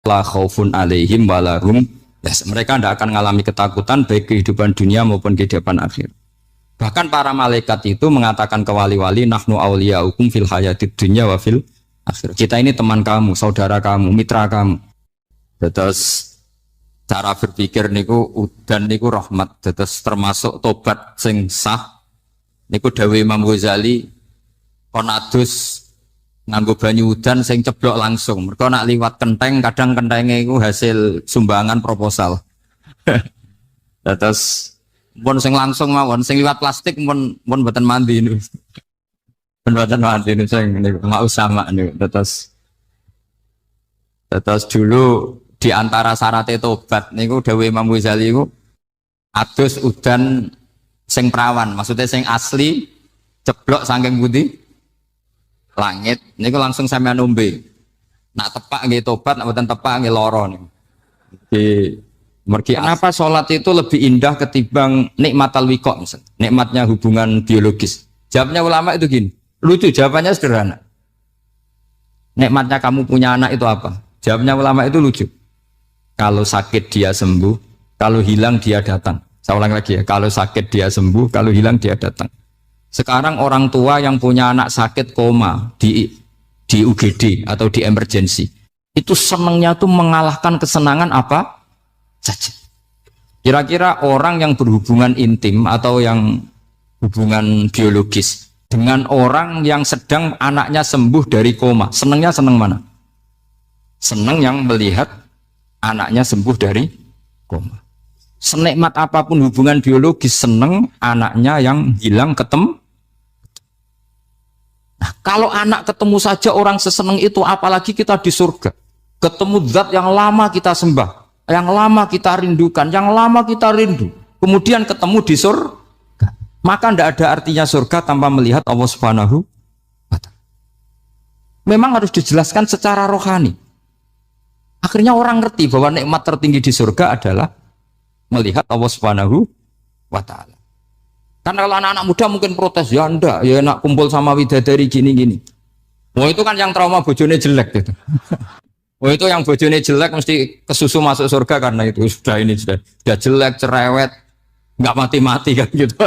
la khaufun alaihim walahum mereka tidak akan mengalami ketakutan baik kehidupan dunia maupun kehidupan akhir. Bahkan para malaikat itu mengatakan ke wali-wali nahnu awliyaukum fil hayatid dunya wa fil akhir. Kita ini teman kamu, saudara kamu, mitra kamu. Terus cara berpikir niku udan niku rahmat, terus termasuk tobat sing sah. Niku dawuh Imam Ghazali kon adus nganggo banyu udan sing ceblok langsung. Mergo nak liwat kenteng kadang kentenge iku hasil sumbangan proposal. Terus pun sing langsung mawon, sing liwat plastik pun mboten mandi niku. Mboten mandi niku sing niku mau sama niku. Terus dulu di antara syarat tobat niku dawuh Imam Ghazali niku adus udan sing prawan, maksudnya sing asli ceblok saking putih langit niku langsung sampean ombe. Nak tepak nggih tobat, nak mboten tepak nggih lara niku. Kenapa sholat itu lebih indah ketimbang nikmatal wiqo misalnya, nikmatnya hubungan biologis? Jawabnya ulama itu gini, lucu jawabannya sederhana. Nikmatnya kamu punya anak itu apa? Jawabnya ulama itu lucu. Kalau sakit dia sembuh, kalau hilang dia datang. Saya ulang lagi ya, kalau sakit dia sembuh, kalau hilang dia datang. Sekarang orang tua yang punya anak sakit koma di UGD atau di emergency, itu senangnya tuh mengalahkan kesenangan apa saja. Kira-kira orang yang berhubungan intim atau yang hubungan biologis dengan orang yang sedang anaknya sembuh dari koma, senangnya senang mana? Senang yang melihat anaknya sembuh dari koma. Senikmat apapun hubungan biologis, senang anaknya yang hilang ketemu. Nah, kalau anak ketemu saja orang seseneng itu, apalagi kita di surga, ketemu zat yang lama kita sembah, yang lama kita rindukan, yang lama kita rindu, kemudian ketemu di surga, maka tidak ada artinya surga tanpa melihat Allah Subhanahu wa Ta'ala. Memang harus dijelaskan secara rohani. Akhirnya orang ngerti bahwa nikmat tertinggi di surga adalah melihat Allah Subhanahu wa Ta'ala. Karena kalau anak-anak muda mungkin protes, ya enggak, ya enak kumpul sama widadari gini-gini. Wah itu kan yang trauma bojone jelek gitu. Oh itu yang bojone jelek mesti kesusu masuk surga karena itu sudah jelek, cerewet, nggak mati-mati kan gitu.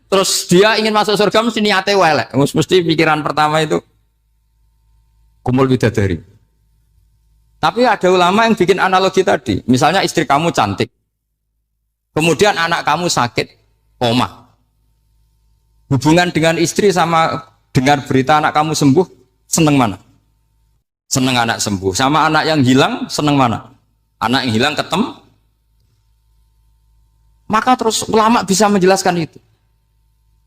Terus dia ingin masuk surga mesti niatnya welek, mesti pikiran pertama itu kumpul bidadari. Tapi ada ulama yang bikin analogi tadi, misalnya istri kamu cantik, kemudian anak kamu sakit, koma. Hubungan dengan istri sama dengar berita anak kamu sembuh, seneng mana? Seneng anak sembuh. Sama anak yang hilang, seneng mana? Anak yang hilang ketemu. Maka terus ulama bisa menjelaskan itu.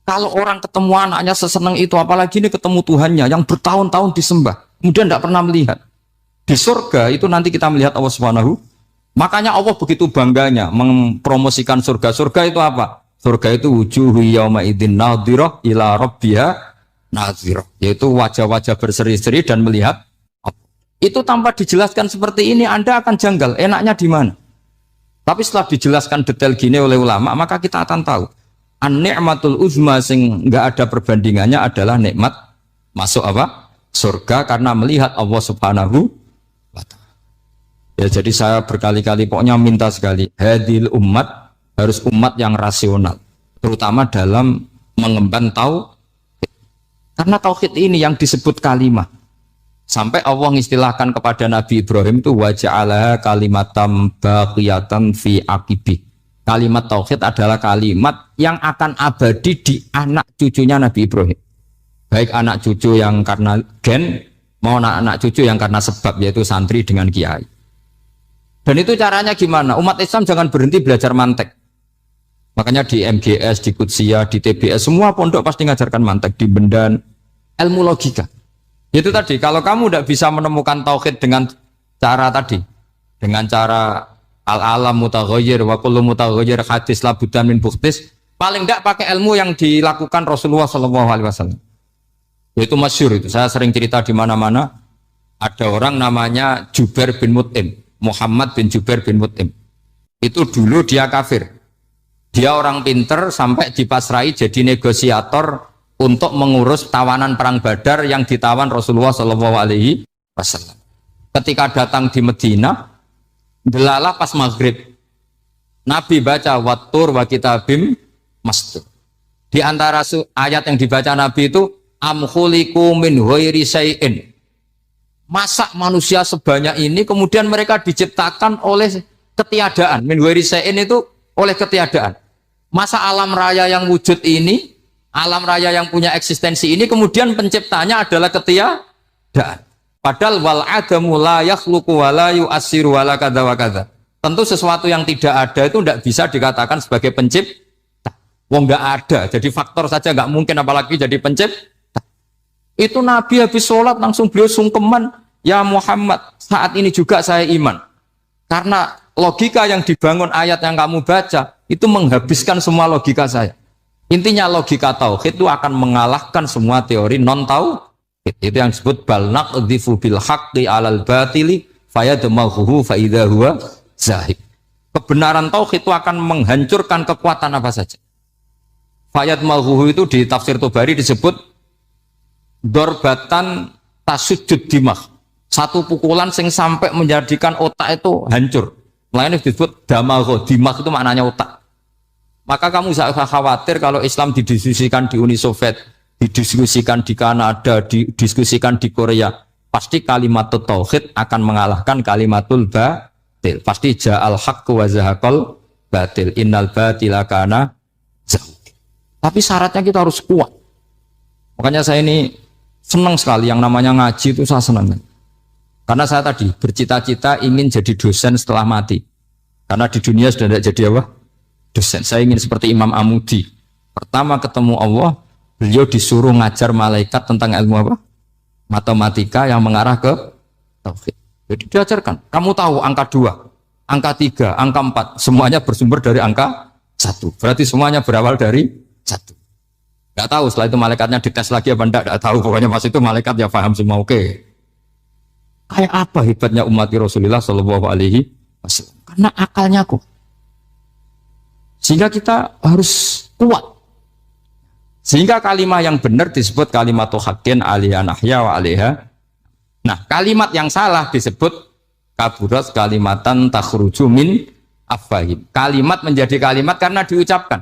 Kalau orang ketemu anaknya seseneng itu, apalagi ini ketemu Tuhannya yang bertahun-tahun disembah, kemudian tidak pernah melihat. Di surga itu nanti kita melihat Allah Subhanahu. Makanya Allah begitu bangganya mempromosikan surga. Surga itu apa? Surga itu wujuhu yauma idzin nadhirah ila rabbiha nadhirah, yaitu wajah-wajah berseri-seri dan melihat. Itu tanpa dijelaskan seperti ini Anda akan janggal, enaknya di mana? Tapi setelah dijelaskan detail gini oleh ulama, maka kita akan tahu an-ni'matul uzma sing enggak ada perbandingannya adalah nikmat masuk apa? Surga karena melihat Allah Subhanahu wa Ta'ala. Ya jadi saya berkali-kali pokoknya minta sekali, hadil umat harus umat yang rasional, terutama dalam mengemban tauhid. Karena tauhid ini yang disebut kalimah. Sampai Allah mengistilahkan kepada Nabi Ibrahim itu waja'alaha kalimatam baqiyatan fi aqibi. Kalimat tauhid adalah kalimat yang akan abadi di anak cucunya Nabi Ibrahim. Baik anak cucu yang karena gen mau anak cucu yang karena sebab, yaitu santri dengan kiai. Dan itu caranya gimana? Umat Islam jangan berhenti belajar mantek. Makanya di MGS, di Qudsiyah, di TBS semua pondok pasti ngajarkan mantek, di Bendan, ilmu logika. Itu tadi, kalau kamu tidak bisa menemukan tauhid dengan cara tadi, dengan cara al-alam mutaghayyir wa kullu mutaghayyir hadis la budda min bukhtis, paling tidak pakai ilmu yang dilakukan Rasulullah SAW. Itu masyhur itu. Saya sering cerita di mana-mana. Ada orang namanya Jubair bin Mut'im, Muhammad bin Jubair bin Mut'im. Itu dulu dia kafir. Dia orang pinter sampai dipasrai jadi negosiator untuk mengurus tawanan perang Badar yang ditawan Rasulullah SAW. ketika datang di Medina, delalah pas maghrib. Nabi baca wattur wa kitabim mastur. Di antara ayat yang dibaca Nabi itu am khuliqu min ghairi syai'in. Masa manusia sebanyak ini kemudian mereka diciptakan oleh ketiadaan. Min ghairi syai'in itu oleh ketiadaan. Masa alam raya yang wujud ini, alam raya yang punya eksistensi ini kemudian penciptanya adalah ketiadaan. Padahal wal adamu la yakhluqu wa la yu'assiru wa la kadza wa kadza. Tentu sesuatu yang tidak ada itu tidak bisa dikatakan sebagai pencipta. Wong nggak ada, jadi faktor saja nggak mungkin apalagi jadi pencipta. Itu Nabi habis sholat langsung beliau sungkeman, ya Muhammad, saat ini juga saya iman. Karena logika yang dibangun ayat yang kamu baca itu menghabiskan semua logika saya. Intinya logika tauhid itu akan mengalahkan semua teori non tauhid. Itu yang disebut bal naqdhifu bil haqqi 'alal batili fayadmaghuhu fa idza huwa zahid. Kebenaran tauhid itu akan menghancurkan kekuatan apa saja. Fayadmaghuhu itu di tafsir Tobari disebut dorbatan tasujud dimah. Satu pukulan sing sampai menjadikan otak itu hancur. Makanya disebut damagho, dimah itu maknanya otak. Maka kamu jangan khawatir kalau Islam didiskusikan di Uni Soviet, didiskusikan di Kanada, didiskusikan di Korea, pasti kalimat tauhid akan mengalahkan kalimatul batil. Pasti ja'al haqqu wa zahaqal batil. Innal batila kana zahuq. Tapi syaratnya kita harus kuat. Makanya saya ini senang sekali yang namanya ngaji itu saya senang. Karena saya tadi bercita-cita ingin jadi dosen setelah mati. Karena di dunia sudah tidak jadi apa? Dosen. Saya ingin seperti Imam Amudi. Pertama ketemu Allah, beliau disuruh ngajar malaikat tentang ilmu apa? Matematika yang mengarah ke tauhid. Jadi diajarkan. Kamu tahu angka 2, angka 3, angka 4, semuanya bersumber dari angka 1. Berarti semuanya berawal dari 1. Gak tahu setelah itu malaikatnya dites lagi apa enggak, gak tahu. Pokoknya pas itu malaikat ya paham semua. Oke. Kayak apa hebatnya umat Rasulullah Shallallahu Alaihi Wasallam? Karena akalnya kok. Sehingga kita harus kuat. Sehingga kalimat yang benar disebut kalimatul haqqin alaiha nahya wa alaiha. Nah, kalimat yang salah disebut kaburat kalimatan takhruju min afwahim. Kalimat menjadi kalimat karena diucapkan.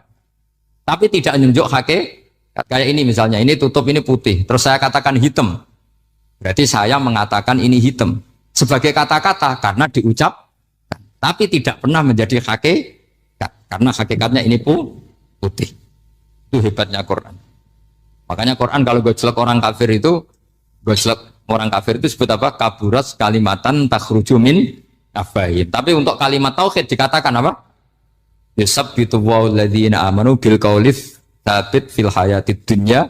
Tapi tidak menunjuk hakikat. Kayak ini misalnya, ini tutup, ini putih. Terus saya katakan hitam. Berarti saya mengatakan ini hitam sebagai kata-kata karena diucapkan, tapi tidak pernah menjadi hakikat karena hakikatnya ini putih. Itu hebatnya Quran. Makanya Quran kalau gojlek orang kafir itu, gojlek orang kafir itu sebut apa? Kaburas kalimatan takhruju min afwahihim. Tapi untuk kalimat tauhid dikatakan apa? Yusabbitu walladzina amanu bil qaulif tsabit fil hayatid dunya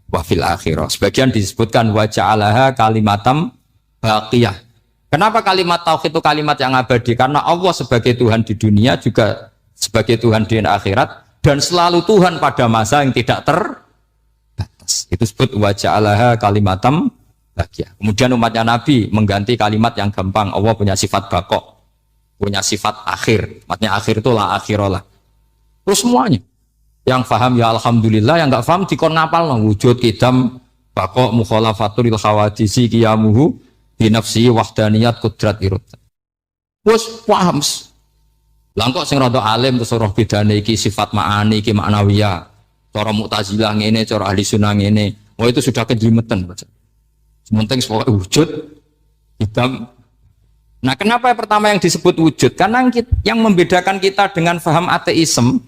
wa fil akhirah. Sebagian disebutkan wa ja'alaha kalimatam baqiyah. Kenapa kalimat tauhid itu kalimat yang abadi? Karena Allah sebagai Tuhan di dunia juga sebagai Tuhan di akhirat dan selalu Tuhan pada masa yang tidak terbatas. Itu disebut wa ja'alaha kalimatam baqiyah. Kemudian umatnya Nabi mengganti kalimat yang gampang. Allah punya sifat baqo, punya sifat akhir. Maksudnya akhir itu la akhirah. Terus semuanya. Yang paham ya alhamdulillah, yang enggak paham dikon ngapal wujud kidam baqo mukhalafatul khawadisi qiyamuhu bi nafsi wahdaniyat qudrat irad. Wes paham. Lah kok sing rada alim terus roh bedane iki sifat ma'ani iki maknawiyah. Cara Mu'tazilah ngene, cara ahli sunnah ngene. Wah itu sudah kejlimetan. Sementing wujud kidam. Nah, kenapa pertama yang disebut wujud? Karena yang membedakan kita dengan paham ateisme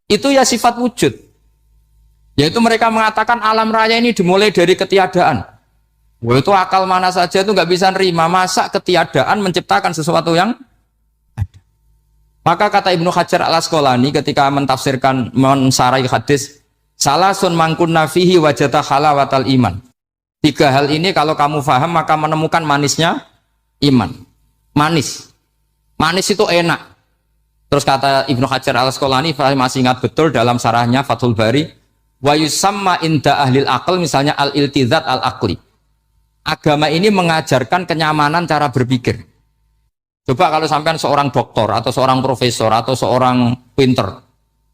itu ya sifat wujud. Yaitu mereka mengatakan alam raya ini dimulai dari ketiadaan. Wah itu akal mana saja itu nggak bisa nerima. Masa ketiadaan menciptakan sesuatu yang ada. Maka kata Ibnu Hajar al-Asqalani ketika mentafsirkan mensarai hadis salasun mangkunna fihi wajata halawatal iman. 3 hal ini kalau kamu paham maka menemukan manisnya iman. Manis itu enak. Terus kata Ibnu Hajar al-Asqalani, saya masih ingat betul dalam sarahnya Fathul Bari, wa yusamma inda ahlil aql, misalnya al-iltizat al-aqli. Agama ini mengajarkan kenyamanan cara berpikir. Coba kalau sampean seorang doktor atau seorang profesor atau seorang pinter,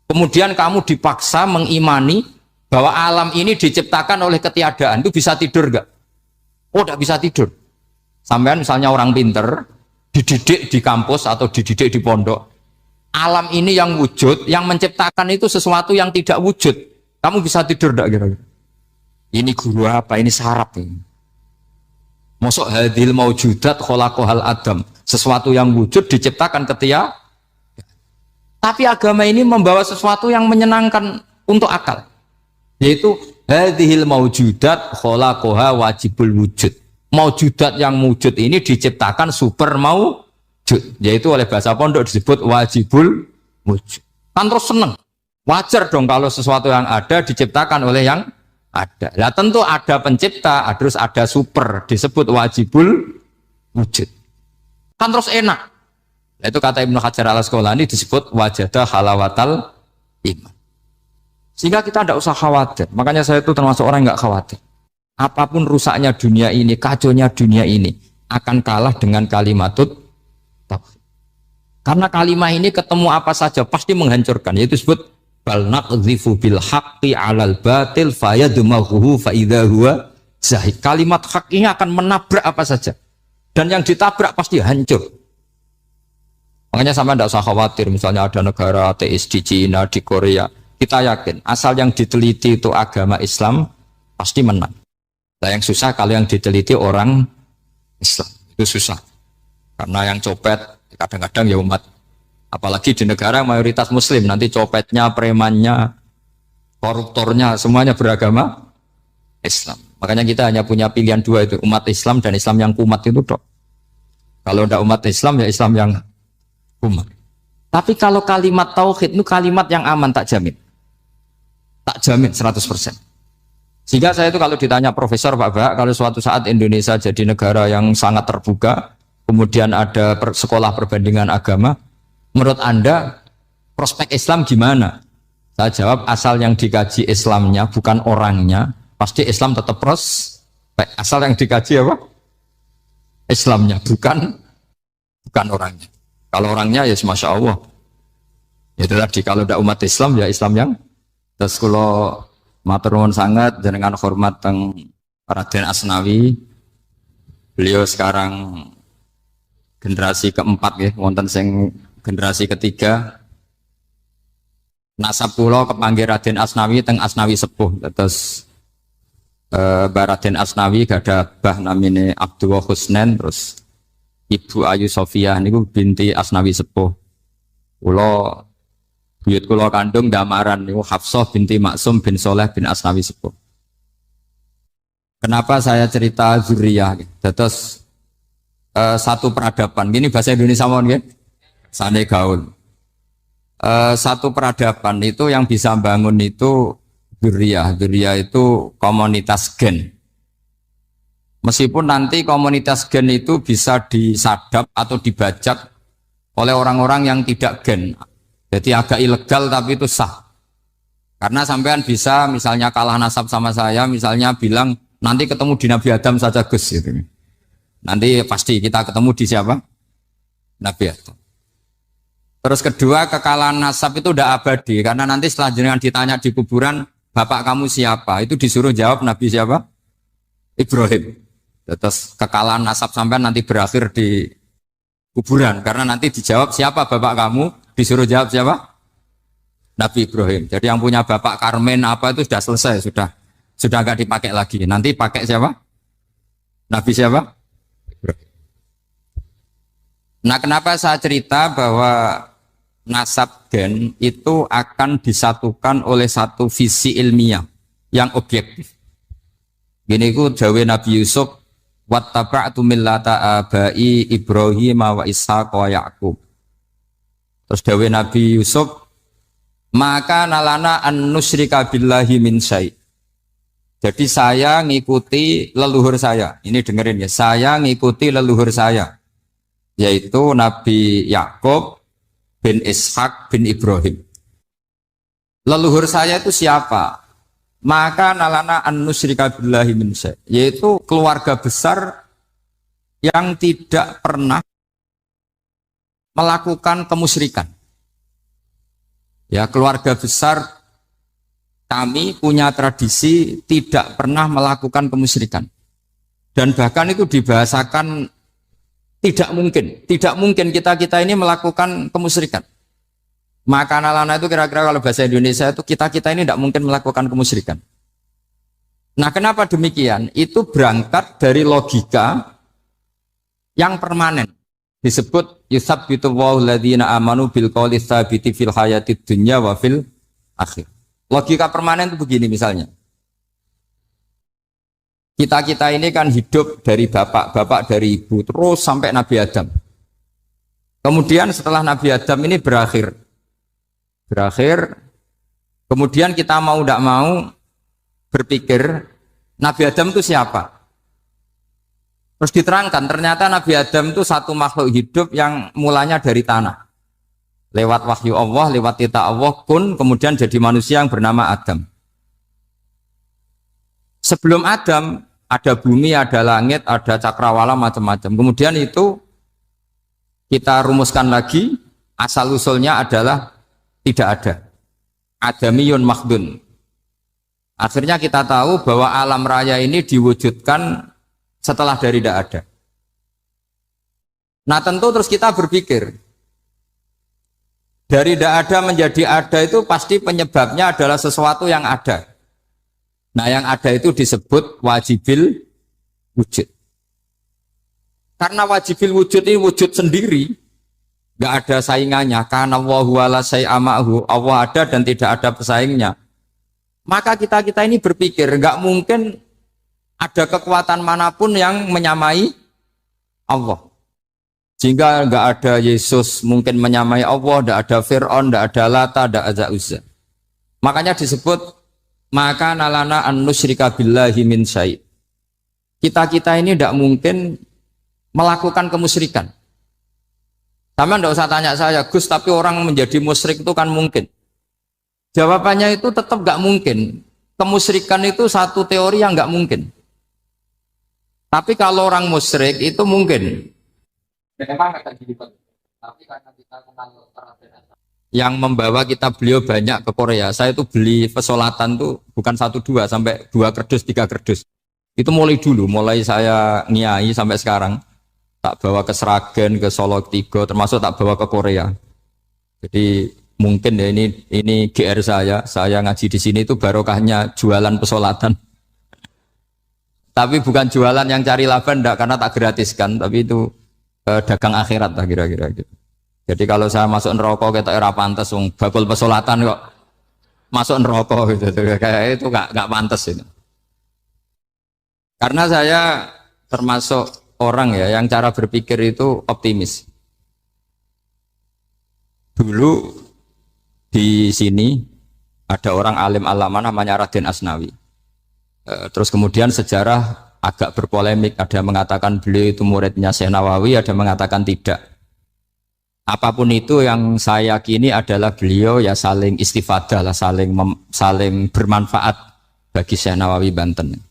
kemudian kamu dipaksa mengimani bahwa alam ini diciptakan oleh ketiadaan, itu bisa tidur enggak? Oh, enggak bisa tidur. Sampean misalnya orang pinter, dididik di kampus atau dididik di pondok, alam ini yang wujud, yang menciptakan itu sesuatu yang tidak wujud. Kamu bisa tidur enggak kira-kira? Ini guru apa? Ini sarap ini. Mosok hadil maujudat khalaqahal adam. Sesuatu yang wujud diciptakan ketika. Tapi agama ini membawa sesuatu yang menyenangkan untuk akal. Yaitu hadhil maujudat khalaqaha wajibul wujud. Maujudat yang wujud ini diciptakan super maujud. Yaitu oleh bahasa pondok disebut wajibul wujud. Kan terus seneng. Wajar dong kalau sesuatu yang ada diciptakan oleh yang ada. Lah tentu ada pencipta, terus ada super, disebut wajibul wujud. Kan terus enak. Nah, itu kata Ibnu Hajar al-Asqalani disebut wajadah halawatal iman. Sehingga kita tidak usah khawatir. Makanya saya itu termasuk orang yang nggak khawatir. Apapun rusaknya dunia ini, kacaunya dunia ini, akan kalah dengan kalimatut tauhid. Karena kalimat ini ketemu apa saja pasti menghancurkan. Yaitu disebut bal naqdhifu bil haqqi 'alal batil fayadmaghuhu fa idza huwa zahid. Kalimat hak ini akan menabrak apa saja. Dan yang ditabrak pasti hancur. Makanya sama tidak usah khawatir, misalnya ada negara ateis di Cina, di Korea, kita yakin asal yang diteliti itu agama Islam pasti menang. Nah, yang susah kalau yang diteliti orang Islam, itu susah. Karena yang copet kadang-kadang ya umat, apalagi di negara mayoritas Muslim, nanti copetnya, premannya, koruptornya semuanya beragama Islam. Makanya kita hanya punya pilihan dua itu, umat Islam dan Islam yang kumat itu dok. Kalau tidak umat Islam ya Islam yang kumat. Tapi kalau kalimat tauhid itu kalimat yang aman, tak jamin. Tak jamin 100%. Sehingga saya itu kalau ditanya profesor Pak Bak, kalau suatu saat Indonesia jadi negara yang sangat terbuka, kemudian ada sekolah perbandingan agama, menurut Anda prospek Islam gimana? Saya jawab asal yang dikaji Islamnya bukan orangnya, pasti Islam tetap prospek. Asal yang dikaji apa? Islamnya bukan orangnya. Kalau orangnya ya Masya Allah. Ya tadi kalau tidak umat Islam ya Islam yang. Terus kalau matur nuwun sangat dengan hormat teng Raden Asnawi, beliau sekarang generasi keempat ya, wonten sing generasi ketiga. Nasab kula kepanggih Raden Asnawi teng Asnawi sepuh. Terus Raden Asnawi gadah bah namine Abdullah Husnen, terus Ibu Ayu Sofia niku binti Asnawi sepuh. Kula buyut kula kandung damaran niku Hafsah binti Maksum bin Soleh bin Asnawi sepuh. Kenapa saya cerita zuriyah? Terus satu peradaban. Gini bahasa Indonesia mohon nggih. Sane gaul. Satu peradaban itu yang bisa bangun itu zuriyah. Zuriyah itu komunitas gen. Meskipun nanti komunitas gen itu bisa disadap atau dibajak oleh orang-orang yang tidak gen. Jadi agak ilegal tapi itu sah. Karena sampean bisa misalnya kalah nasab sama saya, misalnya bilang nanti ketemu di Nabi Adam saja Gus gitu. Nanti pasti kita ketemu di siapa? Nabi Adam. Terus kedua, kekalahan nasab itu udah abadi karena nanti setelah jenengan ditanya di kuburan, bapak kamu siapa? Itu disuruh jawab Nabi siapa? Ibrahim. Terus kekalahan nasab sampean nanti berakhir di kuburan karena nanti dijawab siapa bapak kamu? Disuruh jawab siapa? Nabi Ibrahim. Jadi yang punya bapak Karmen apa itu sudah selesai, sudah nggak dipakai lagi. Nanti pakai siapa? Nabi siapa? Ibrahim. Nah, kenapa saya cerita bahwa nasab gen itu akan disatukan oleh satu visi ilmiah yang objektif. Gini ku dawe Nabi Yusuf, wattaba'tu millata abai Ibrahim wa Ishaq wa Yaqub. Terus dawe Nabi Yusuf, maka nalana an nusyrika billahi min syai'. Jadi saya ngikuti leluhur saya. Ini dengerin ya, saya ngikuti leluhur saya, yaitu Nabi Yakub bin Ishak bin Ibrahim. Leluhur saya itu siapa? Maka nalana an nusyrika billahi min syai', yaitu keluarga besar yang tidak pernah melakukan kemusyrikan. Ya, keluarga besar kami punya tradisi tidak pernah melakukan kemusyrikan. Dan bahkan itu dibahasakan Tidak mungkin kita ini melakukan kemusyrikan. Maka nalana itu kira-kira kalau bahasa Indonesia itu kita ini tidak mungkin melakukan kemusyrikan. Nah, kenapa demikian? Itu berangkat dari logika yang permanen. Disebut yusabbitu Allahu alladziina aamanu bil qouli tsabiti fil hayatid dunya wa fil akhir. Logika permanen itu begini misalnya. Kita ini kan hidup dari bapak dari ibu terus sampai Nabi Adam. Kemudian setelah Nabi Adam ini berakhir, kemudian kita mau tidak mau berpikir Nabi Adam itu siapa? Terus diterangkan ternyata Nabi Adam itu satu makhluk hidup yang mulanya dari tanah. Lewat wahyu Allah, lewat titah Allah kemudian jadi manusia yang bernama Adam. Sebelum Adam ada bumi, ada langit, ada cakrawala macam-macam. Kemudian itu kita rumuskan lagi, asal usulnya adalah tidak ada. Adamiyun makhdun. Akhirnya kita tahu bahwa alam raya ini diwujudkan setelah dari tidak ada. Nah tentu terus kita berpikir, dari tidak ada menjadi ada itu pasti penyebabnya adalah sesuatu yang ada. Nah yang ada itu disebut wajibil wujud. Karena wajibil wujud ini wujud sendiri, nggak ada saingannya. Karena Allahu ala syai'amahu, Allah ada dan tidak ada pesaingnya. Maka kita ini berpikir nggak mungkin ada kekuatan manapun yang menyamai Allah. Sehingga nggak ada Yesus mungkin menyamai Allah, nggak ada Fir'aun, nggak ada Lata, nggak ada Uzza. Makanya disebut maka nalana an nusyrika billahi min syai'. Kita ini tidak mungkin melakukan kemusyrikan. Sama tidak usah tanya saya, Gus, tapi orang menjadi musyrik itu kan mungkin. Jawabannya itu tetap nggak mungkin. Kemusyrikan itu satu teori yang nggak mungkin. Tapi kalau orang musyrik itu mungkin. Tapi karena kita kenal yang membawa beliau banyak ke Korea. Saya itu beli pesolatan tuh bukan 1, 2 sampai 2 kerdus, 3 kerdus. Itu mulai saya niai sampai sekarang. Tak bawa ke Sragen, ke Solo 3, termasuk tak bawa ke Korea. Jadi mungkin ya ini GR saya ngaji di sini itu barokahnya jualan pesolatan. Tapi bukan jualan yang cari laba enggak, karena tak gratiskan, tapi itu dagang akhirat lah kira-kira gitu. Jadi kalau saya masuk neraka kita era pantas, bakul pesolatan kok masuk neraka gitu, kayak itu nggak pantas itu. Karena saya termasuk orang ya yang cara berpikir itu optimis. Dulu di sini ada orang alim alama namanya Raden Asnawi. Terus kemudian sejarah agak berpolemik, ada yang mengatakan beliau itu muridnya Syekh Nawawi, ada yang mengatakan tidak. Apapun itu yang saya yakini adalah beliau ya saling istifadah lah, saling bermanfaat bagi Syekh Nawawi Banten.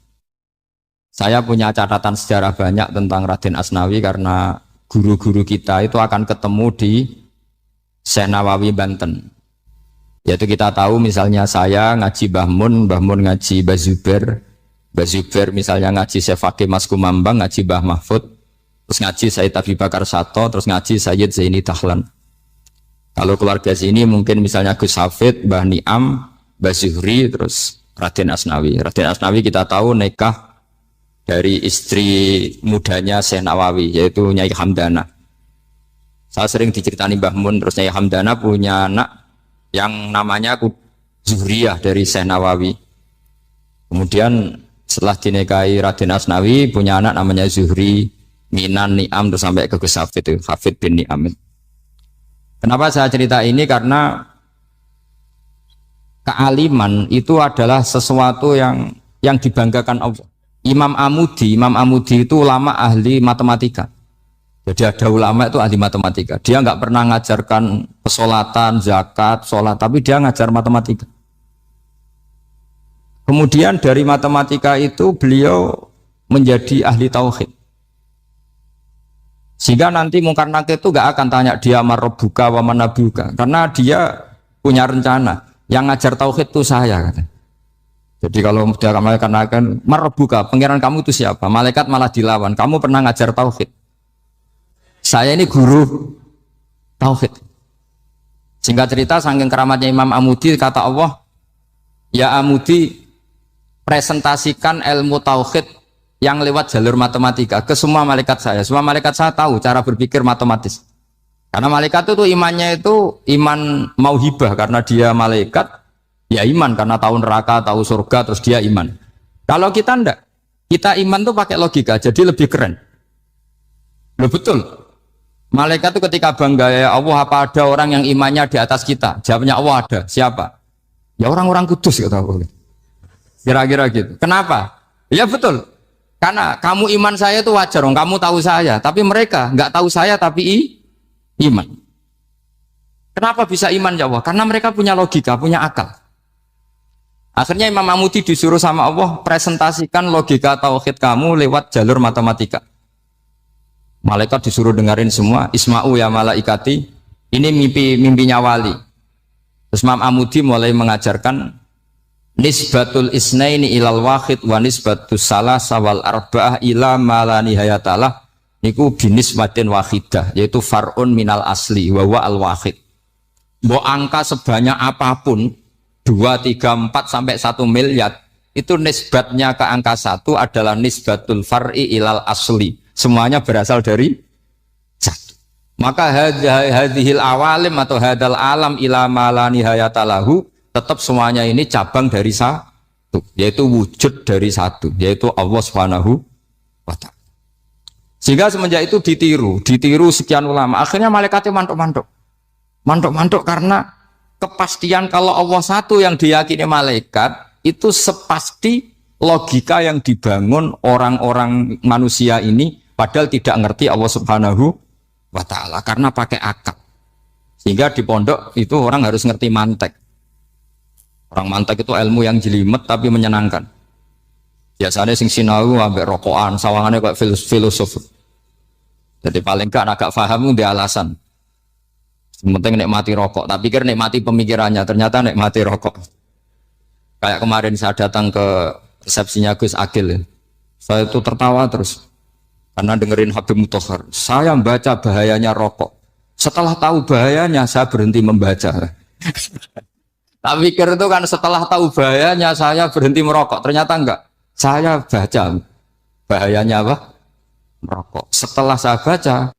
Saya punya catatan sejarah banyak tentang Raden Asnawi karena guru-guru kita itu akan ketemu di Syekh Nawawi Banten. Yaitu kita tahu misalnya saya ngaji Mbah Mun ngaji Mbah Zubair misalnya ngaji Syekh Fakih Mas Kumambang, ngaji Mbah Mahfud, terus ngaji Sayyid Abi Bakar Sato, terus ngaji Sayyid Zaini Dahlan. Kalau keluarga sini mungkin misalnya Gus Hafid, Mbah Niam, Mbah Zuhri, terus Raden Asnawi. Raden Asnawi kita tahu nikah dari istri mudanya Syekh Nawawi, yaitu Nyai Hamdana. Saya sering diceritani Mbah Mun, terus Nyai Hamdana punya anak yang namanya Zuhriyah dari Syekh Nawawi. Kemudian setelah dinikahi Raden Asnawi punya anak namanya Zuhri, Minan, Ni'am, terus sampai ke Gus Hafid, Hafid bin Ni'am. Kenapa saya cerita ini? Karena kealiman itu adalah sesuatu yang dibanggakan Allah. Imam Amudi itu ulama ahli matematika. Jadi ada ulama itu ahli matematika. Dia nggak pernah ngajarkan pesolatan, zakat, sholat, tapi dia ngajar matematika. Kemudian dari matematika itu beliau menjadi ahli tauhid. Sehingga nanti Mungkar Nakir itu nggak akan tanya dia marrobuka wa manabuka, karena dia punya rencana. Yang ngajar tauhid itu saya, kata. Jadi kalau dia akan marrobuka, pangeran kamu itu siapa? Malaikat malah dilawan. Kamu pernah ngajar tauhid? Saya ini guru tauhid. Singkat cerita, saking keramatnya Imam Amudi, kata Allah, ya Amudi, presentasikan ilmu tauhid yang lewat jalur matematika ke semua malaikat saya. Semua malaikat saya tahu cara berpikir matematis. Karena malaikat itu imannya itu iman mauhibah, karena dia malaikat, ya iman karena tahu neraka, tahu surga, terus dia iman. Kalau kita enggak, kita iman tuh pakai logika, jadi lebih keren. Loh betul. Malaikat itu ketika bangga, ya Allah, apa ada orang yang imannya di atas kita? Jawabnya Allah ada. Siapa? Ya orang-orang kudus, kata Allah. Kira-kira gitu. Kenapa? Ya betul. Karena kamu iman saya itu wajar, kamu tahu saya. Tapi mereka nggak tahu saya, tapi iman. Kenapa bisa iman ya Allah? Karena mereka punya logika, punya akal. Akhirnya Imam Amudi disuruh sama Allah presentasikan logika tauhid kamu lewat jalur matematika. Malaikat disuruh dengerin semua. Isma'u ya malaikati, ini mimpinya wali. Terus Imam Amudi mulai mengajarkan nisbatul isnaini ilal wahid wa nisbatus salasa wal arba'ah ila ma la nihayatalah, niku binisbatin wahidah, yaitu far'un minal asli wa huwa al wahid. Mbok angka sebanyak apapun 2, 3, 4 sampai 1 miliar, itu nisbatnya ke angka 1 adalah nisbatul far'i ilal asli. Semuanya berasal dari 1. Maka hadhil awalim atau hadal alam ila ma la nihayatalahu, tetap semuanya ini cabang dari 1, yaitu wujud dari 1, yaitu Allah Subhanahu wa ta'ala. Sehingga semenjak itu ditiru sekian ulama. Akhirnya malaikatnya mantuk karena kepastian kalau Allah 1 yang diyakini malaikat itu sepasti logika yang dibangun orang-orang manusia ini, padahal tidak ngerti Allah Subhanahu wa ta'ala karena pakai akal. Sehingga di pondok itu orang harus ngerti mantek. Orang mantek itu ilmu yang jelimet tapi menyenangkan. Biasanya sing sinau ambek rokokan, sawangannya kayak filosof. Jadi paling kan agak paham dia alasan. Penting nikmati rokok, tapi pikir nikmati pemikirannya, ternyata nikmati rokok. Kayak kemarin saya datang ke resepsinya Gus Agil, saya itu tertawa terus karena dengerin Habib Mutahar. Saya membaca bahayanya rokok. Setelah tahu bahayanya, saya berhenti membaca. Tak pikir itu kan setelah tahu bahayanya saya berhenti merokok. Ternyata enggak. Saya baca bahayanya apa? Merokok. Setelah saya baca,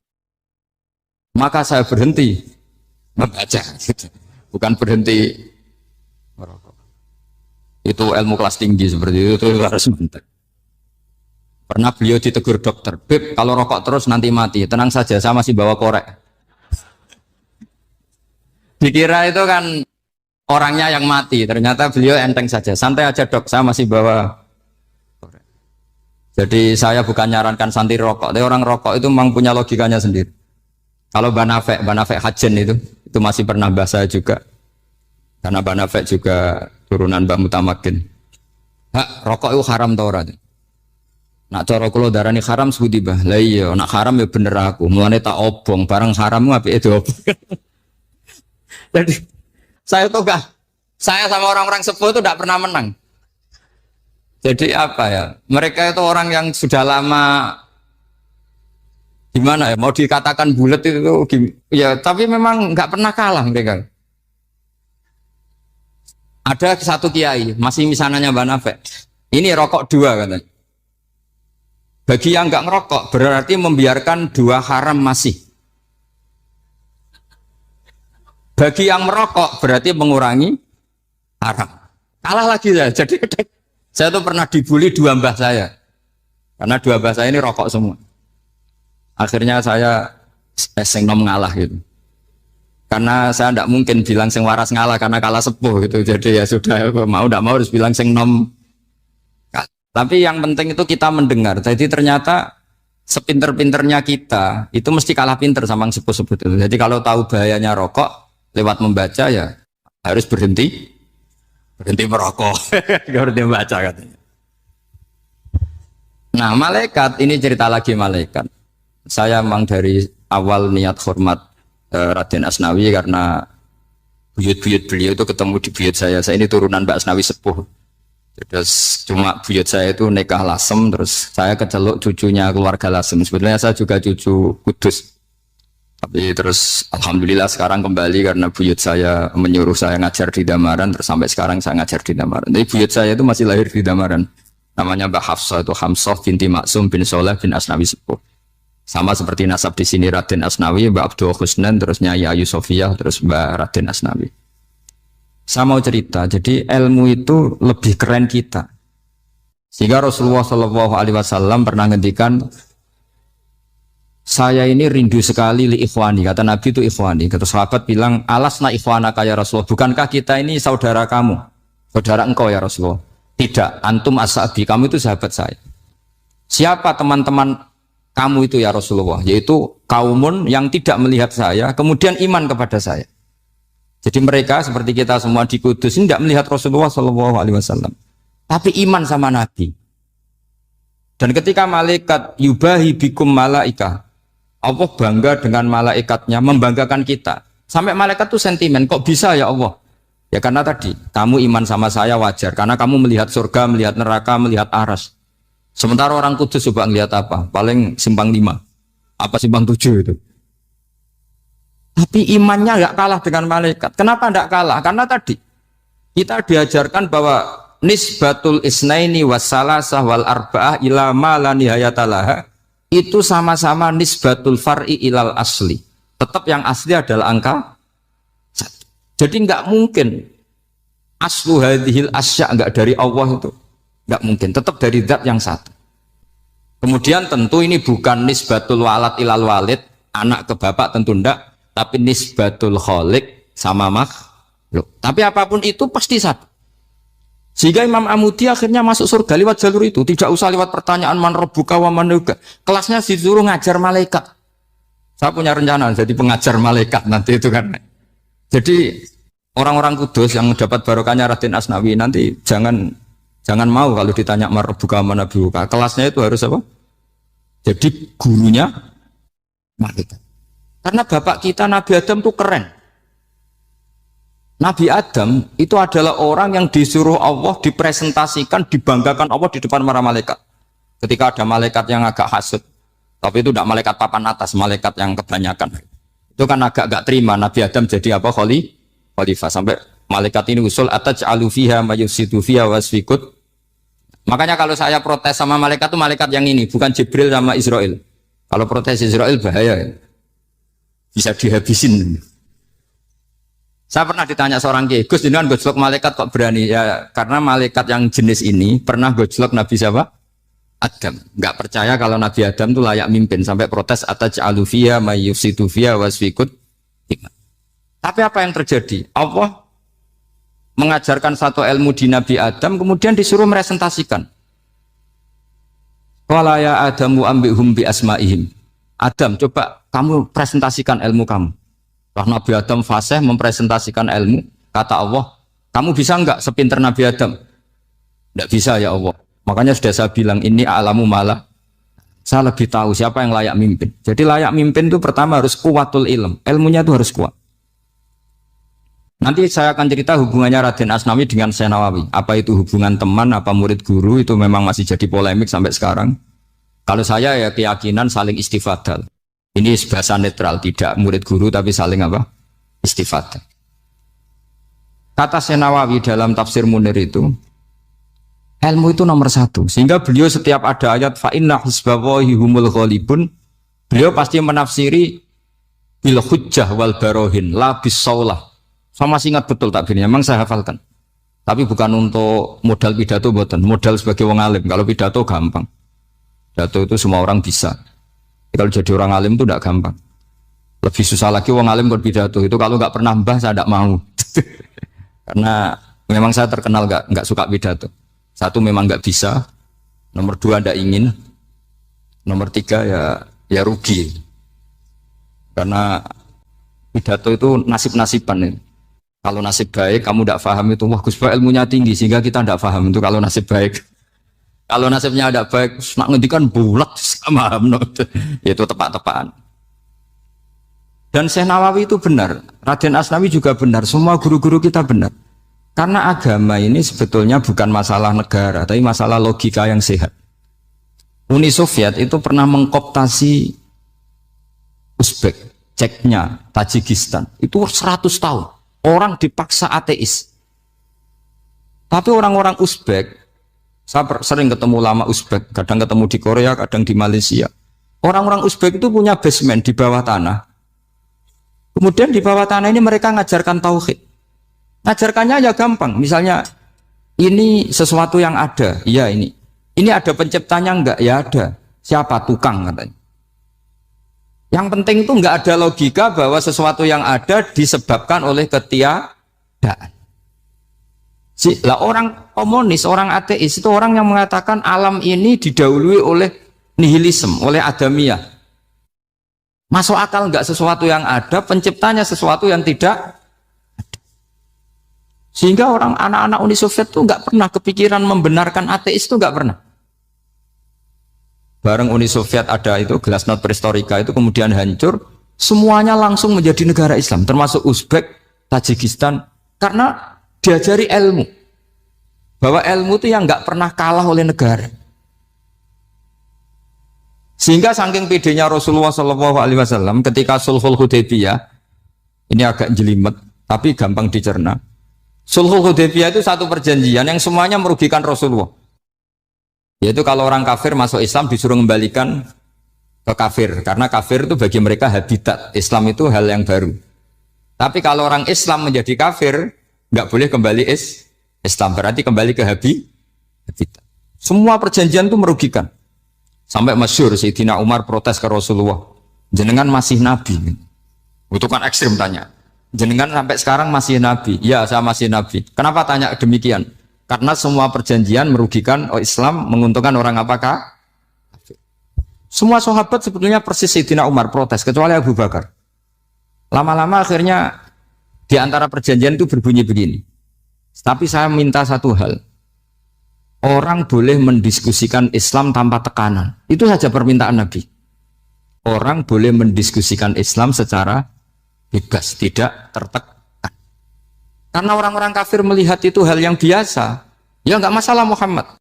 maka saya berhenti membaca. Bukan berhenti merokok. Itu ilmu kelas tinggi seperti itu harus mantap. Pernah beliau ditegur dokter, Beb, kalau rokok terus nanti mati. Tenang saja, saya masih bawa korek. Dikira itu kan orangnya yang mati, ternyata beliau enteng saja. Santai aja dok, saya masih bawa korek. Jadi saya bukan nyarankan santai rokok, tapi orang rokok itu memang punya logikanya sendiri. Kalau Banafek Hajen itu masih pernah bahas saya juga. Karena Banafek juga turunan Mbak Mutamakin. Hak, rokok itu haram tau ora? Nak cara kula darani haram sebut bah. Lah iya, nak haram ya bener aku. Mulane tak obong, barang haram apike diobong. Jadi saya tuh enggak, saya sama orang-orang sepuh itu tidak pernah menang. Jadi apa ya? Mereka itu orang yang sudah lama gimana ya? Mau dikatakan bulat itu ya, tapi memang nggak pernah kalah mereka. Ada satu kiai, masih misananya Mbak Nafek. Ini rokok 2 katanya. Bagi yang nggak ngerokok berarti membiarkan 2 haram masih. Bagi yang merokok berarti mengurangi haram. Kalah lagi ya. Jadi saya tuh pernah dibully 2 mbah saya. Karena 2 mbah saya ini rokok semua. Akhirnya saya sing nom ngalah gitu. Karena saya tidak mungkin bilang sing waras ngalah karena kalah sepuh gitu. Jadi ya sudah, mau tidak mau harus bilang sing nom. Tapi yang penting itu kita mendengar. Jadi ternyata sepinter-pinternya kita itu mesti kalah pinter sama yang sepuh-sepuh itu. Jadi kalau tahu bahayanya rokok lewat membaca ya harus berhenti merokok. Berhenti membaca katanya. Nah malaikat ini cerita lagi malaikat. Saya memang dari awal niat hormat Raden Asnawi karena buyut-buyut beliau itu ketemu di buyut saya. Saya ini turunan Mbak Asnawi sepuh. Terus cuma buyut saya itu nikah Lasem, terus saya keceluk cucunya keluarga Lasem. Sebetulnya saya juga cucu Kudus. Tapi terus alhamdulillah sekarang kembali karena buyut saya menyuruh saya ngajar di Damaran, terus sampai sekarang saya ngajar di Damaran. Jadi buyut saya itu masih lahir di Damaran. Namanya Mbak Hafsah, itu Hamsah binti Maksum bin Soleh bin Asnawi Sepuh. Sama seperti nasab di sini Raden Asnawi, Mbak Abdul Husnan, terus Nyai Ayu Sofiyah, terus Mbak Raden Asnawi. Saya mau cerita, jadi ilmu itu lebih keren kita. Sehingga Rasulullah SAW pernah ngendikan, saya ini rindu sekali li ikhwani, kata Nabi itu ikhwani. Kata sahabat bilang, alasna ikhwanaka ya Rasulullah, bukankah kita ini saudara kamu, saudara engkau ya Rasulullah? Tidak, antum ashabi, kamu itu sahabat saya. Siapa teman-teman kamu itu ya Rasulullah? Yaitu kaumun yang tidak melihat saya, kemudian iman kepada saya. Jadi mereka seperti kita semua di Kudus ini tidak melihat Rasulullah SAW, tapi iman sama Nabi. Dan ketika malaikat yubahi bikum malaika, Allah bangga dengan malaikatnya, membanggakan kita. Sampai malaikat tuh sentimen, kok bisa ya Allah? Ya karena tadi, kamu iman sama saya wajar. Karena kamu melihat surga, melihat neraka, melihat aras. Sementara orang Kudus coba ngelihat apa? Paling simpang 5. Apa simpang 7 itu? Tapi imannya nggak kalah dengan malaikat. Kenapa nggak kalah? Karena tadi, kita diajarkan bahwa nisbatul isnaini wassalasah wal arba'ah ila ma la nihayatalaha itu sama-sama nisbatul far'i ilal asli. Tetap yang asli adalah angka 1. Jadi nggak mungkin aslu hadhil asya nggak dari Allah itu. Nggak mungkin, tetap dari zat yang satu. Kemudian tentu ini bukan nisbatul walad ilal walid, anak ke bapak tentu enggak, tapi nisbatul khaliq sama makhluk. Tapi apapun itu pasti satu. Sehingga Imam Amudi akhirnya masuk surga lewat jalur itu. Tidak usah lewat pertanyaan man rabbuka wa man nuka. Kelasnya disuruh ngajar malaikat. Saya punya rencana jadi pengajar malaikat nanti itu kan. Jadi orang-orang Kudus yang dapat barokahnya Raden Asnawi nanti jangan mau kalau ditanya man rabbuka wa man nuka. Kelasnya itu harus apa? Jadi gurunya malaikat. Karena bapak kita Nabi Adam itu keren. Nabi Adam itu adalah orang yang disuruh Allah dipresentasikan, dibanggakan Allah di depan para malaikat. Ketika ada malaikat yang agak hasut, tapi itu tidak malaikat papan atas, malaikat yang kebanyakan. Itu kan agak gak terima Nabi Adam jadi apa? Khalifah. Sampai malaikat ini usul ataj'alu fiha mayusidu fiha wasfikut. Makanya kalau saya protes sama malaikat itu malaikat yang ini, bukan Jibril sama Israel. Kalau protes Israel bahaya, bisa dihabisin. Saya pernah ditanya seorang kiai, Gus, jenengan gojlok malaikat kok berani? Ya karena malaikat yang jenis ini pernah gojlok Nabi siapa? Adam. Nggak percaya kalau Nabi Adam itu layak mimpin, sampai protes ataj'alu fiha mayyufsidu fiha wasfikut. Tapi apa yang terjadi? Allah mengajarkan satu ilmu di Nabi Adam, kemudian disuruh meresentasikan. Qala ya Adamu ambihum bi asma'ihim. Adam, coba kamu presentasikan ilmu kamu. Karena Nabi Adam fasih mempresentasikan ilmu, kata Allah, kamu bisa enggak sepinter Nabi Adam? Enggak bisa ya Allah. Makanya sudah saya bilang, ini a'lamu malah. Saya lebih tahu siapa yang layak mimpin. Jadi layak mimpin itu pertama harus kuwatul ilm. Ilmunya itu harus kuat. Nanti saya akan cerita hubungannya Raden Asnawi dengan Syekh Nawawi. Apa itu hubungan teman, apa murid guru, itu memang masih jadi polemik sampai sekarang. Kalau saya ya keyakinan saling istifadah. Ini bahasa netral, tidak murid guru tapi saling apa? Istifadah. Kata Syekh Nawawi dalam tafsir Munir itu, ilmu itu nomor 1. Sehingga beliau setiap ada ayat fa inna hizballahi humul ghalibun, beliau pasti menafsiri bil hujjah wal barohin la bisaulah. Saya masih ingat betul takbirnya, memang saya hafalkan. Tapi bukan untuk modal pidato, bukan modal sebagai wong alim. Kalau pidato gampang. Pidato itu semua orang bisa. Kalau jadi orang alim itu tidak gampang. Lebih susah lagi wong alim berpidato. Itu kalau nggak pernah mbah saya tidak mau. Karena memang saya terkenal nggak suka pidato. 1 memang nggak bisa. Nomor 2 tidak ingin. Nomor 3 ya rugi. Karena pidato itu nasib-nasiban. Kalau nasib baik kamu tidak paham itu, wah Gus Ba ilmunya tinggi sehingga kita tidak paham itu kalau nasib baik. Kalau nasibnya ada baik, nak ngendikan bulat sama itu tepat-tepatan. Dan Syekh Nawawi itu benar, Raden Asnawi juga benar, semua guru-guru kita benar. Karena agama ini sebetulnya bukan masalah negara, tapi masalah logika yang sehat. Uni Soviet itu pernah mengkooptasi Uzbek. Ceknya, Tajikistan. Itu 100 tahun. Orang dipaksa ateis. Tapi orang-orang Uzbek, saya sering ketemu ulama Uzbek, kadang ketemu di Korea, kadang di Malaysia. Orang-orang Uzbek itu punya basement di bawah tanah. Kemudian di bawah tanah ini mereka ngajarkan tauhid. Ngajarkannya ya gampang. Misalnya, ini sesuatu yang ada. Iya ini. Ini ada penciptanya enggak? Ya ada. Siapa? Tukang katanya. Yang penting itu enggak ada logika bahwa sesuatu yang ada disebabkan oleh ketiadaan. Lah orang komunis, orang ateis itu orang yang mengatakan alam ini didahului oleh nihilisme, oleh adamiyah. Masuk akal enggak sesuatu yang ada, penciptanya sesuatu yang tidak ada. Sehingga orang anak-anak Uni Soviet itu enggak pernah kepikiran membenarkan ateis itu enggak pernah. Bareng Uni Soviet ada itu Glasnost Perestroika itu kemudian hancur, semuanya langsung menjadi negara Islam, termasuk Uzbek, Tajikistan, karena diajari ilmu, bahwa ilmu itu yang nggak pernah kalah oleh negara. Sehingga saking pedenya Rasulullah SAW ketika Sulhul Hudaybiyah, ini agak jelimet tapi gampang dicerna. Sulhul Hudaybiyah itu satu perjanjian yang semuanya merugikan Rasulullah. Yaitu kalau orang kafir masuk Islam disuruh kembalikan ke kafir, karena kafir itu bagi mereka habitat, Islam itu hal yang baru. Tapi kalau orang Islam menjadi kafir, nggak boleh kembali Islam, berarti kembali ke habitat. Semua perjanjian itu merugikan. Sampai masyhur Sayyidina Umar protes ke Rasulullah, jenengan masih nabi. Itu kan ekstrim tanya. Jenengan sampai sekarang masih nabi? Ya, saya masih nabi. Kenapa tanya demikian? Karena semua perjanjian merugikan Islam, menguntungkan orang apakah? Semua sahabat sebetulnya persis Sayyidina Umar protes, kecuali Abu Bakar. Lama-lama akhirnya di antara perjanjian itu berbunyi begini. Tapi saya minta satu hal. Orang boleh mendiskusikan Islam tanpa tekanan. Itu saja permintaan Nabi. Orang boleh mendiskusikan Islam secara bebas, tidak tertekan. Karena orang-orang kafir melihat itu hal yang biasa. Ya nggak masalah Muhammad.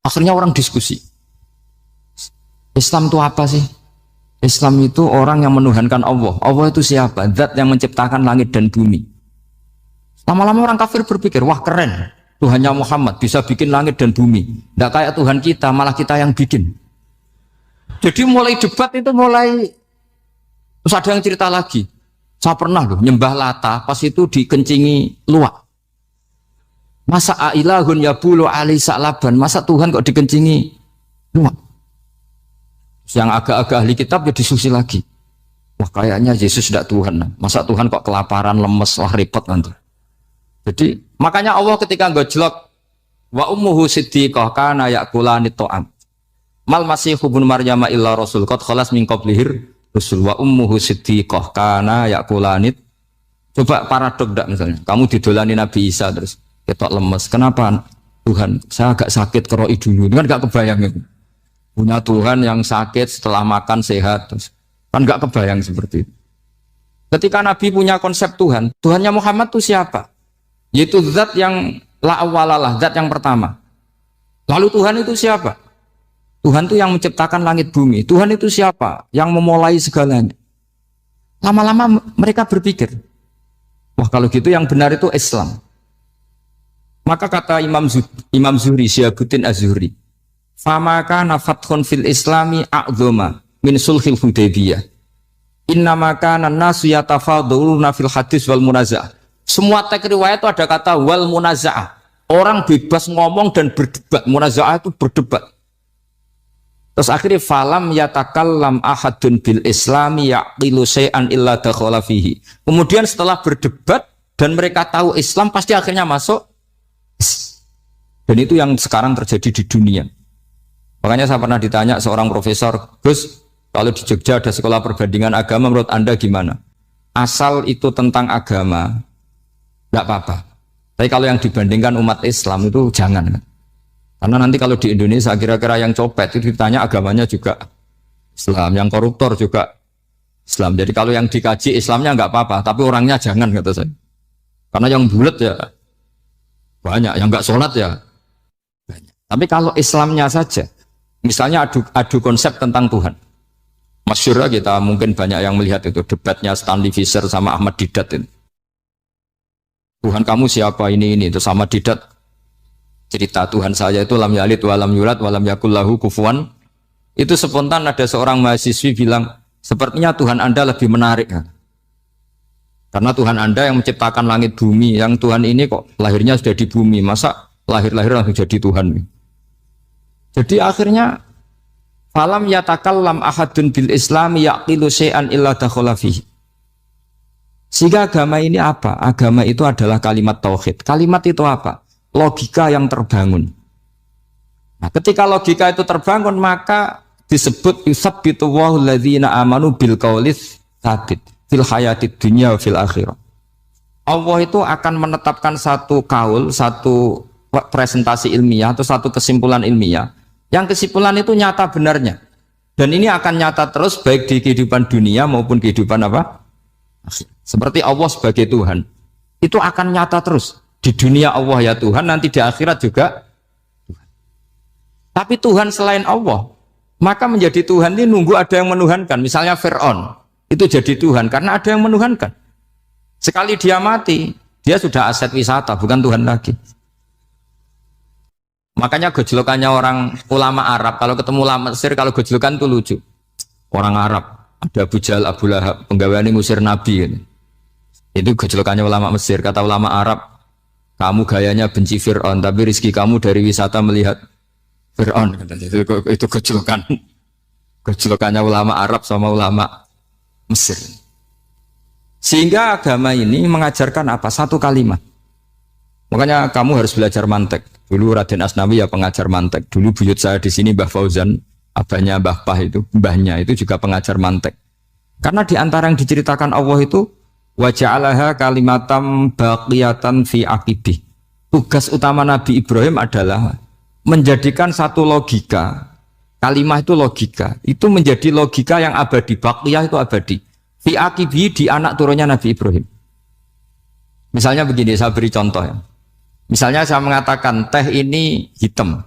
Akhirnya orang diskusi. Islam itu apa sih? Islam itu orang yang menuhankan Allah. Allah itu siapa? Zat yang menciptakan langit dan bumi. Lama-lama orang kafir berpikir, wah keren. Tuhannya Muhammad bisa bikin langit dan bumi. Nggak kayak Tuhan kita, malah kita yang bikin. Jadi mulai debat itu mulai. Terus ada yang cerita lagi. Saya pernah loh nyembah Lata, pas itu dikencingi luwak. Masa ailahun ya bulu ali sa'laban, masa Tuhan kok dikencingi luwak? Yang agak-agak ahli kitab ya diskusi lagi. Wah kayaknya Yesus tidak Tuhan. Masa Tuhan kok kelaparan, lemes, wah repot nanti. Jadi makanya Allah ketika gojlok wa ummuhu siddiqah kana yakulani ta'am. Mal masihu ibnu Maryam illa rasul qad khalas min qablihir rusul wa ummuhu siddiqah kana yakulanit. Coba paradok enggak misalnya. Kamu didolani Nabi Isa terus ketok lemes. Kenapa? Tuhan, saya agak sakit keroi dulu. Kan enggak kebayang itu. Punya Tuhan yang sakit setelah makan sehat terus. Kan enggak kebayang seperti itu. Ketika Nabi punya konsep Tuhan, Tuhannya Muhammad itu siapa? Yaitu zat yang la awalalah, zat yang pertama. Lalu Tuhan itu siapa? Tuhan itu yang menciptakan langit bumi. Tuhan itu siapa? Yang memulai segalanya. Lama-lama mereka berpikir, wah kalau gitu yang benar itu Islam. Maka kata Imam Zuhri, Syihabuddin Az-Zuhri, famaka nafathun fil islami a'zoma min sulhil Hudaybiyah. Innamaka nasu yatafaduluna fil hadis wal munaza'ah. Semua teks riwayat itu ada kata wal munaza'ah. Orang bebas ngomong dan berdebat. Munaza'ah itu berdebat. Terus akhirnya falam yatakallam ahadun bil islami yaqilu syai'an illa dakhala fihi. Kemudian setelah berdebat dan mereka tahu Islam pasti akhirnya masuk. Dan itu yang sekarang terjadi di dunia. Makanya saya pernah ditanya seorang profesor, Gus, kalau di Jogja ada sekolah perbandingan agama menurut Anda gimana? Asal itu tentang agama, enggak apa-apa. Tapi kalau yang dibandingkan umat Islam itu jangan. Karena nanti kalau di Indonesia kira-kira yang copet itu ditanya agamanya juga Islam, yang koruptor juga Islam. Jadi kalau yang dikaji Islamnya enggak apa-apa, tapi orangnya jangan kata saya. Karena yang bulat ya banyak, yang enggak sholat ya banyak. Tapi kalau Islamnya saja, misalnya adu konsep tentang Tuhan. Masyhur kita mungkin banyak yang melihat itu debatnya Stanley Fischer sama Ahmad Didat itu. Tuhan kamu siapa ini itu sama Didat cerita Tuhan saya itu lam yalid walam yulad walam yakul lahu kufuwan. Itu spontan ada seorang mahasiswi bilang sepertinya Tuhan Anda lebih menarik kan? Karena Tuhan Anda yang menciptakan langit bumi, yang Tuhan ini kok lahirnya sudah di bumi, masa lahir-lahir langsung jadi Tuhan. Jadi akhirnya falam yatakallam ahadun bil Islam yaqilu syai'an illa dakhala fihi. Sehingga agama ini apa? Agama itu adalah kalimat tauhid. Kalimat itu apa? Logika yang terbangun. Nah, ketika logika itu terbangun maka disebut yusabbitu Allahu alladzina amanu bil qaulis tsabit fil hayatid dunya wa fil akhirah. Allah itu akan menetapkan satu kaul, satu presentasi ilmiah atau satu kesimpulan ilmiah. Yang kesimpulan itu nyata benarnya. Dan ini akan nyata terus baik di kehidupan dunia maupun kehidupan apa? Seperti Allah sebagai Tuhan. Itu akan nyata terus. Di dunia Allah ya Tuhan, nanti di akhirat juga Tuhan. Tapi Tuhan selain Allah, maka menjadi Tuhan ini nunggu ada yang menuhankan. Misalnya Fir'aun, itu jadi Tuhan karena ada yang menuhankan. Sekali dia mati, dia sudah aset wisata, bukan Tuhan lagi. Makanya gejolokannya orang ulama Arab, kalau ketemu ulama Mesir, kalau gejolokan itu lucu. Orang Arab, ada Abu Jahal, Abu Lahab, penggaweane ngusir Nabi. Itu gejolokannya ulama Mesir. Kata ulama Arab, kamu gayanya benci Fir'aun, tapi rizki kamu dari wisata melihat Fir'aun. Itu gejolokan. Gejolokannya ulama Arab sama ulama Mesir. Sehingga agama ini mengajarkan apa? Satu kalimat. Makanya kamu harus belajar mantek. Dulu Raden Asnawi ya pengajar mantek. Dulu buyut saya di sini Mbah Fauzan, abahnya Mbah Pah itu, mbahnya itu juga pengajar mantek. Karena di antara yang diceritakan Allah itu wa ja'alaha kalimatam baqiyatan fi aqibih. Tugas utama Nabi Ibrahim adalah menjadikan satu logika. Kalimah itu logika. Itu menjadi logika yang abadi. Baqiyah itu abadi. Fi aqibih di anak turunnya Nabi Ibrahim. Misalnya begini, saya beri contoh ya. Misalnya saya mengatakan teh ini hitam,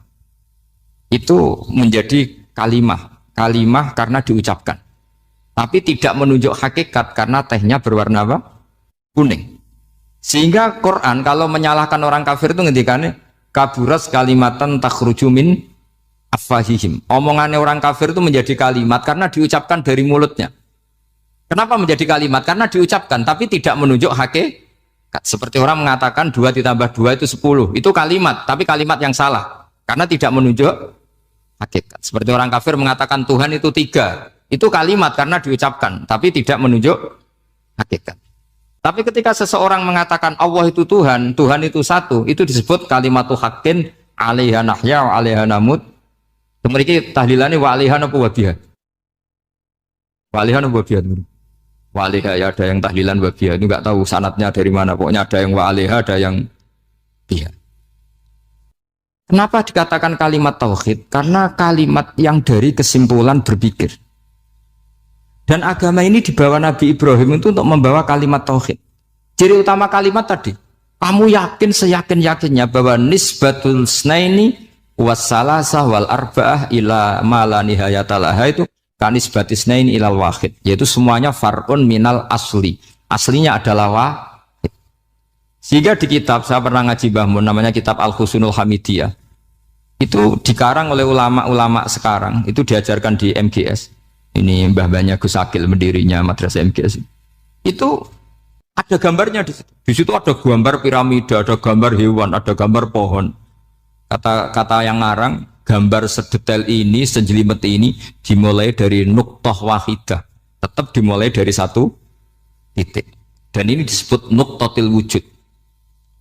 itu menjadi kalimah karena diucapkan, tapi tidak menunjuk hakikat karena tehnya berwarna apa? Kuning. Sehingga Quran kalau menyalahkan orang kafir itu ngendikannya kaburas kalimatan takhruju min afwahihim. Omongannya orang kafir itu menjadi kalimat karena diucapkan dari mulutnya. Kenapa menjadi kalimat? Karena diucapkan tapi tidak menunjuk hakikat. Seperti orang mengatakan 2 ditambah 2 itu 10. Itu kalimat, tapi kalimat yang salah. Karena tidak menunjuk hakikat. Seperti orang kafir mengatakan Tuhan itu 3. Itu kalimat karena diucapkan, tapi tidak menunjuk hakikat. Tapi ketika seseorang mengatakan Allah itu Tuhan, Tuhan itu satu, itu disebut kalimatu haqqin 'alaiha nahya wa 'alaiha namut. Mriki tahlilane wa 'alaiha napa wa biha. Wa 'alaiha napa wa biha. Wa'alaiha ya ada yang tahlilan wa biha, itu nggak tahu sanatnya dari mana, pokoknya ada yang wa'alaiha, ada yang biha. Kenapa dikatakan kalimat tauhid? Karena kalimat yang dari kesimpulan berpikir. Dan agama ini dibawa Nabi Ibrahim itu untuk membawa kalimat tauhid. Ciri utama kalimat tadi, kamu yakin seyakin-yakinnya bahwa nisbatul snaini wassalasah wal arba'ah ila ma la nihayata laha itu kanisbatis nain ilal wahid, yaitu semuanya far'un minal asli. Aslinya adalah wahid. Sehingga di kitab, saya pernah ngaji Mbah Mun, namanya kitab Al-Husunul Hamidiyah. Itu dikarang oleh ulama-ulama sekarang, itu diajarkan di MGS. Ini mbah-mbahnya Gus Akil, pendirinya madrasah MGS. Itu ada gambarnya di situ. Di situ ada gambar piramida, ada gambar hewan, ada gambar pohon. Kata yang ngarang, gambar sedetail ini, sejelimet ini dimulai dari nuktah wahidah, tetap dimulai dari satu titik, dan ini disebut nuktatil wujud.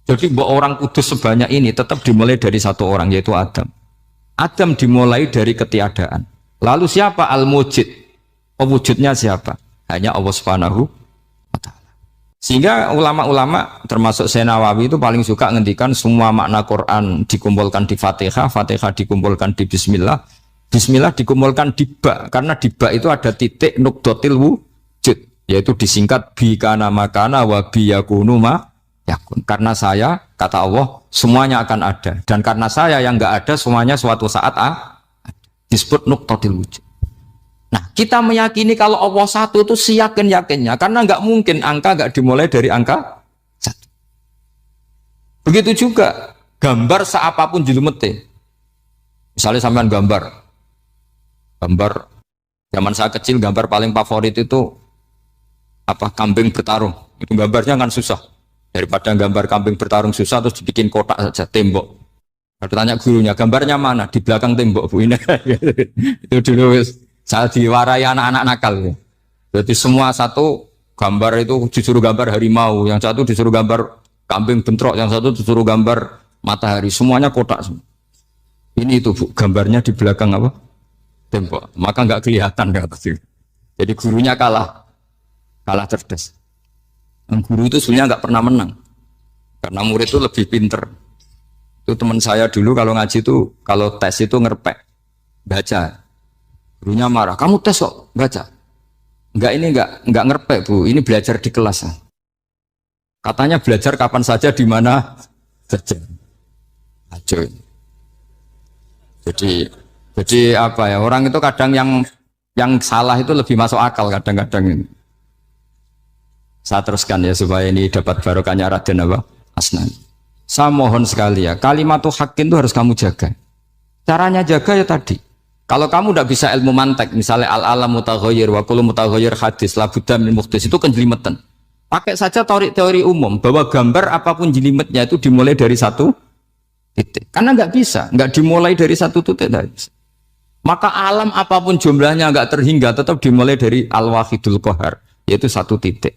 Jadi bahwa orang kudus sebanyak ini tetap dimulai dari satu orang, yaitu Adam. Adam dimulai dari ketiadaan. Lalu siapa al-mujid? Pewujudnya siapa? Hanya Allah Subhanahu wa ta'ala. Sehingga ulama-ulama termasuk Syekh Nawawi itu paling suka ngendikan semua makna Quran dikumpulkan di Fatihah, Fatihah dikumpulkan di Bismillah, Bismillah dikumpulkan di Ba, karena di Ba itu ada titik nukdotil wujud, yaitu disingkat bi kana makana wa bi yakunu ma yakun. Karena saya, kata Allah, semuanya akan ada, dan karena saya yang enggak ada semuanya suatu saat disebut nukdotil wujud. Nah, kita meyakini kalau Allah satu itu seyakin-yakinnya, karena nggak mungkin angka nggak dimulai dari angka satu. Begitu juga gambar seapapun jilumete. Misalnya sampean gambar zaman saya kecil, gambar paling favorit itu apa, kambing bertarung. Itu gambarnya kan susah. Daripada gambar kambing bertarung susah terus dibikin kotak saja, tembok. Kalau tanya gurunya, gambarnya mana? Di belakang tembok, Bu. Ini itu dulu saya diwarai anak-anak nakal. Jadi semua satu gambar itu disuruh gambar harimau, yang satu disuruh gambar kambing bentrok, yang satu disuruh gambar matahari, semuanya kotak semua. Ini itu, Bu, gambarnya di belakang apa? Tembok. Maka nggak kelihatan kata sih. Jadi gurunya kalah cerdas. Dan guru itu sebenarnya nggak pernah menang, karena murid itu lebih pinter. Itu teman saya dulu kalau ngaji itu, kalau tes itu ngerpek baca. Gurunya marah, kamu tes kok baca? Enggak ngerpek, Bu. Ini belajar di kelas. Katanya belajar kapan saja, di mana saja. Acuh. Jadi apa ya? Orang itu kadang yang salah itu lebih masuk akal kadang-kadang ini. Saya teruskan ya supaya ini dapat barokahnya Raden apa? Asnan. Saya mohon sekali ya, kalimat haqqin itu harus kamu jaga. Caranya jaga ya tadi. Kalau kamu tidak bisa ilmu mantek, misalnya al-alam mutaghayyir wa kullu mutaghayyir hadis la budda min muhdits, itu kan jelimetan. Pakai saja teori umum bahwa gambar apapun jelimetnya itu dimulai dari satu titik. Karena nggak dimulai dari satu titik. Maka alam apapun jumlahnya nggak terhingga, tetap dimulai dari al-wahidul qahar, yaitu satu titik.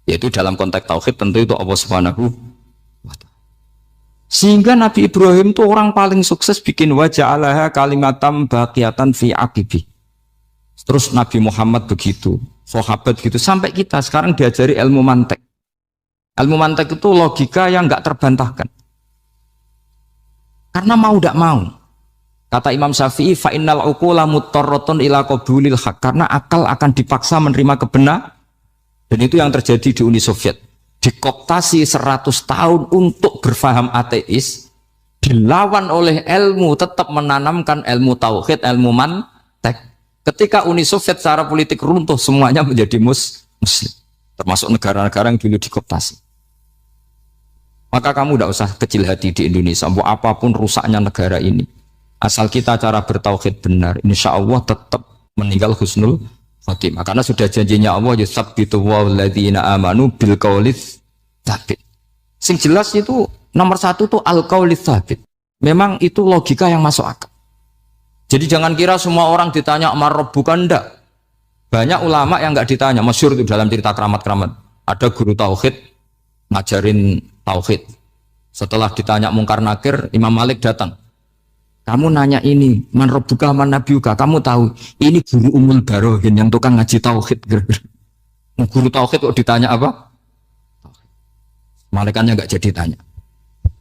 Yaitu dalam konteks tauhid tentu itu Allah Subhanahu wa ta'ala. Sehingga Nabi Ibrahim itu orang paling sukses bikin waja'alaha kalimatam baqiyatan fi aqibi. Terus Nabi Muhammad begitu, sahabat gitu, sampai kita sekarang diajari ilmu mantek. Ilmu mantek itu logika yang nggak terbantahkan. Karena mau tidak mau. Kata Imam Syafi'i, fa innal uqula muttarratun ila qabulil haq, karena akal akan dipaksa menerima kebenaran. Dan itu yang terjadi di Uni Soviet. Dikooptasi 100 tahun untuk berfaham ateis, dilawan oleh ilmu, tetap menanamkan ilmu tauhid, ilmu mantek. Ketika Uni Soviet secara politik runtuh, semuanya menjadi muslim, termasuk negara-negara yang dulu dikooptasi. Maka kamu tidak usah kecil hati di Indonesia, mau apapun rusaknya negara ini, asal kita cara bertauhid benar, insya Allah tetap meninggal husnul khotimah. Karena sudah janjinya Allah, yusabbitu walladzina amanu bil qaulits tsabit. Sing jelas itu nomor satu tuh al qaulits tsabit. Memang itu logika yang masuk akal. Jadi jangan kira semua orang ditanya marrob, bukan, ndak. Banyak ulama yang nggak ditanya, masyhur itu dalam cerita keramat-keramat. Ada guru tauhid ngajarin tauhid. Setelah ditanya mungkar nakir, Imam Malik datang. Kamu nanya ini, man rabbuka man nabiyuka, kamu tahu ini guru Umul Barohin yang tukang ngaji tauhid. Guru tauhid kok ditanya apa? Malaikatnya nggak jadi tanya.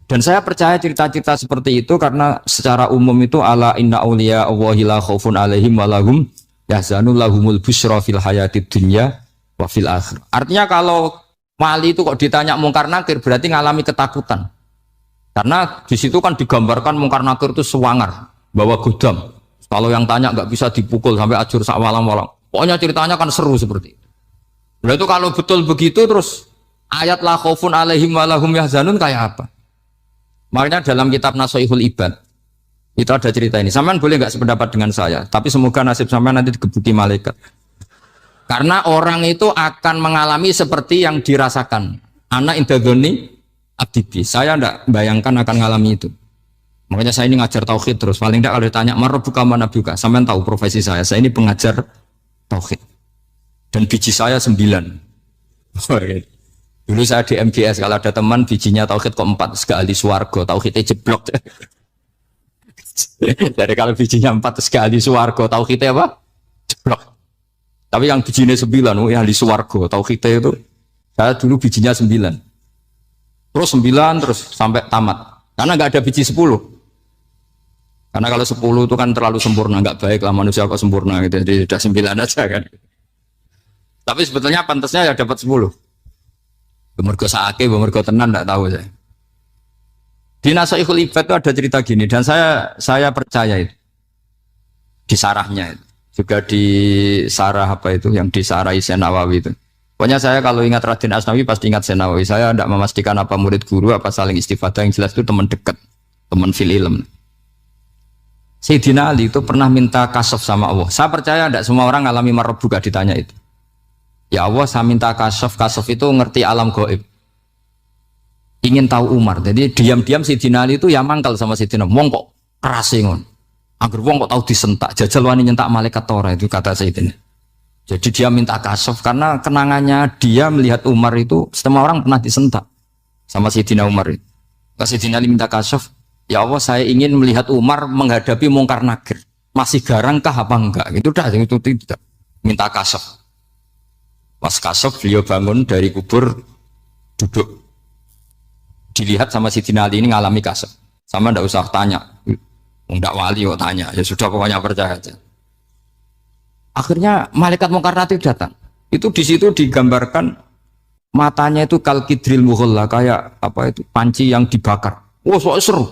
Dan saya percaya cerita-cerita seperti itu karena secara umum itu ala inna auliya Allahi la khaufun alaihim walahum yahzanun lahumul busyra fil hayatid dunya wa fil akhir. Artinya kalau wali itu kok ditanya mungkar nakir berarti ngalami ketakutan. Karena di situ kan digambarkan mungkar nakir itu sewangar, bawa gudam. Kalau yang tanya nggak bisa dipukul sampai ajur sak walang-walang. Pokoknya ceritanya kan seru seperti itu. Nah itu kalau betul begitu terus ayat la khaufun alaihim walahum yahzanun kayak apa? Makanya dalam kitab Nashihul Ibad itu ada cerita ini. Sampean boleh nggak sependapat dengan saya, tapi semoga nasib sampean nanti digebuki malaikat. Karena orang itu akan mengalami seperti yang dirasakan. Anak indadzoni abdibi, saya tidak bayangkan akan mengalami itu. Makanya saya ini ngajar tauhid terus. Paling tidak kalau ditanya marabbuka man nabiyuka, sampean tahu profesi saya ini pengajar tauhid. Dan biji saya 9. Dulu saya di MGS, kalau ada teman bijinya tauhid kok 4, segala ahli swarga, tauhidnya jeblok. Dari kalau bijinya 4 segala ahli swarga, tauhidnya apa? Jeblok. Tapi yang bijinya 9, ahli swarga, tauhidnya itu, saya dulu bijinya 9. Terus 9 terus sampai tamat. Karena nggak ada biji 10. Karena kalau 10 itu kan terlalu sempurna, nggak baik lah manusia kok sempurna gitu. Jadi sudah 9 aja kan. Tapi sebetulnya pantasnya ya dapat 10. Bemergo saake, bemergo tenan enggak tahu saya. Di Nashihul Ibad itu ada cerita gini dan saya percaya itu. Di sarahnya itu. juga di Sarah apa itu yang di Sarah Isen Nawawi itu. Pokoknya saya kalau ingat Raden Asnawi pasti ingat Senawawi. Saya tidak memastikan apa murid guru apa saling istifadah, yang jelas itu teman dekat, teman fil ilm. Sayyidina Ali itu pernah minta kasaf sama Allah. Saya percaya tidak semua orang ngalami marbuka ditanya itu. Ya Allah, saya minta kasaf. Kasaf itu ngerti alam gaib. Ingin tahu Umar. Jadi diam-diam Sayyidina Ali itu ya mangkal sama Sayyidina. Wong kok keras ngon. Agar wong kok tahu disentak, jajal wani nyentak malaikat Torah, itu kata Sayyidina. Jadi dia minta kasaf karena kenangannya dia melihat Umar itu semua orang pernah disentak sama Sayyidina Umar itu. Sayyidina Ali minta kasaf, ya Allah saya ingin melihat Umar menghadapi mungkar nakir. Masih garangkah apa enggak? Itu dah, itu tidak. Minta kasaf. Pas kasaf beliau bangun dari kubur, duduk. Dilihat sama Sayyidina Ali ini ngalami kasaf. Sama ndak usah tanya. Enggak wali kok tanya, ya sudah pokoknya percaya aja. Akhirnya malaikat mungkar nakir datang. Itu di situ digambarkan matanya itu kalkidril mughalla, kayak apa itu panci yang dibakar. Wah, soal seru.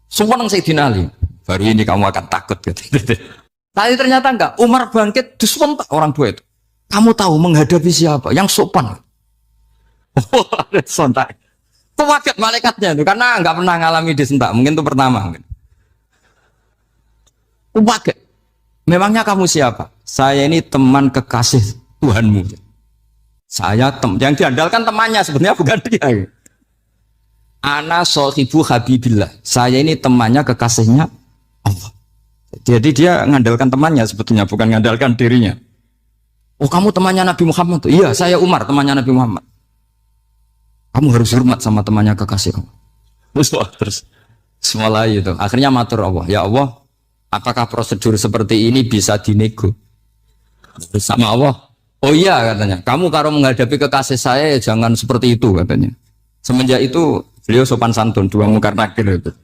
Semua nang Sayyidina Ali. Baru ini kamu akan takut gitu. Tapi ternyata enggak. Umar bangkit disentak orang dua itu. Kamu tahu menghadapi siapa? Yang sopan. Oh, sontak. Kaget malaikatnya itu karena nggak pernah ngalami disentak, mungkin itu pertama. Kaget. Memangnya kamu siapa? Saya ini teman kekasih Tuhanmu. Saya yang diandalkan temannya sebenarnya bukan dia. Ana sohibu habibillah. Saya ini temannya kekasihnya Allah. Jadi dia mengandalkan temannya sebetulnya, bukan mengandalkan dirinya. Oh, kamu temannya Nabi Muhammad? Iya, saya Umar, temannya Nabi Muhammad. Kamu harus hormat sama temannya kekasih kamu. Terus mulai itu. Akhirnya matur Allah. Ya Allah, apakah prosedur seperti ini bisa dinego? Terus sama Allah. Oh iya katanya. Kamu kalau menghadapi kekasih saya jangan seperti itu katanya. Semenjak itu beliau sopan santun, dua mungkar nakir itu.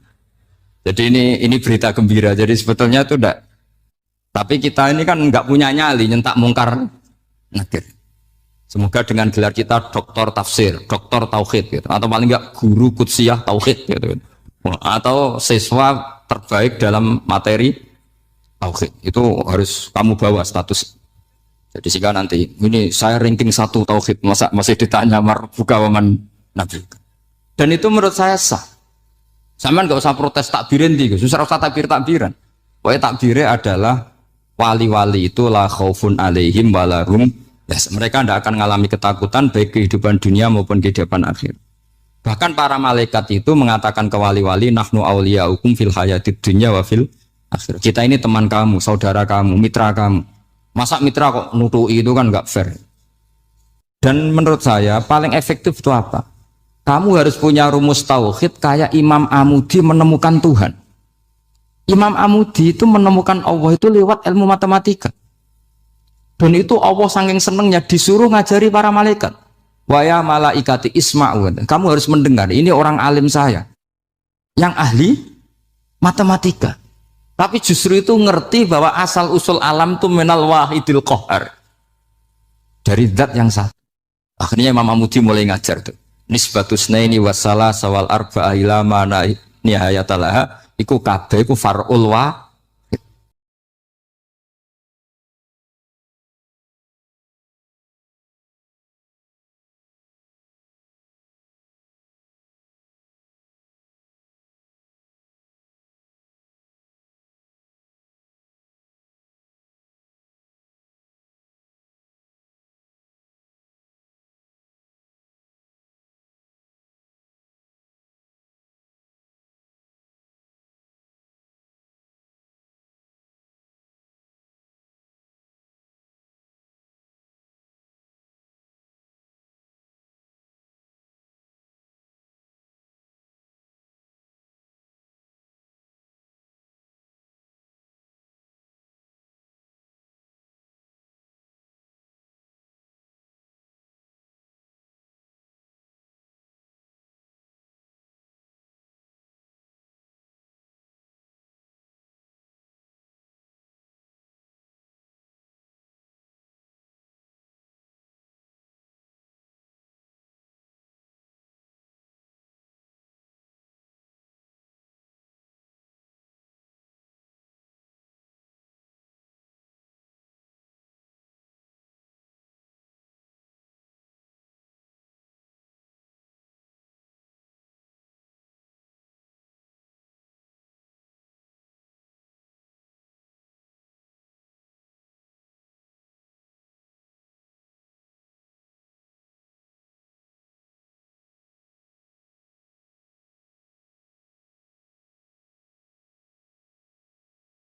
Jadi ini berita gembira. Jadi sebetulnya itu enggak. Tapi kita ini kan enggak punya nyali nyentak mungkar nakir. Semoga dengan gelar kita doktor tafsir, doktor tauhid gitu, atau paling enggak guru kutsiyah tauhid gitu. Atau siswa terbaik dalam materi tauhid. Itu harus kamu bawa status. Jadi jika nanti ini saya ranking 1 tauhid, masa masih ditanya marbuka waman nabi. Dan itu menurut saya sah. Sama enggak usah protes takbirin di, susah usah takbiran. Pokoknya takbirnya adalah wali-wali itu la khaufun alaihim walahum. Yes, mereka tidak akan mengalami ketakutan baik kehidupan dunia maupun kehidupan akhir. Bahkan para malaikat itu mengatakan ke wali-wali nahnu auliyaukum fil hayatid dunya wa fil akhir. Kita ini teman kamu, saudara kamu, mitra kamu. Masa mitra kok nutui itu kan nggak fair. Dan menurut saya paling efektif itu apa? Kamu harus punya rumus tauhid kayak Imam Amudi menemukan Tuhan. Imam Amudi itu menemukan Allah itu lewat ilmu matematika. Dan itu Allah saking senengnya disuruh ngajari para malaikat. Wa ya malaikati isma'u. Kamu harus mendengar, ini orang alim saya yang ahli matematika. Tapi justru itu ngerti bahwa asal usul alam itu minal wahidil qahar. Dari zat yang satu. Akhirnya Imam Amudi mulai ngajar tuh. Nisbatus naini wassalah sawal arba'a ila ma nihayatalaha iku kabeh iku far'ul wa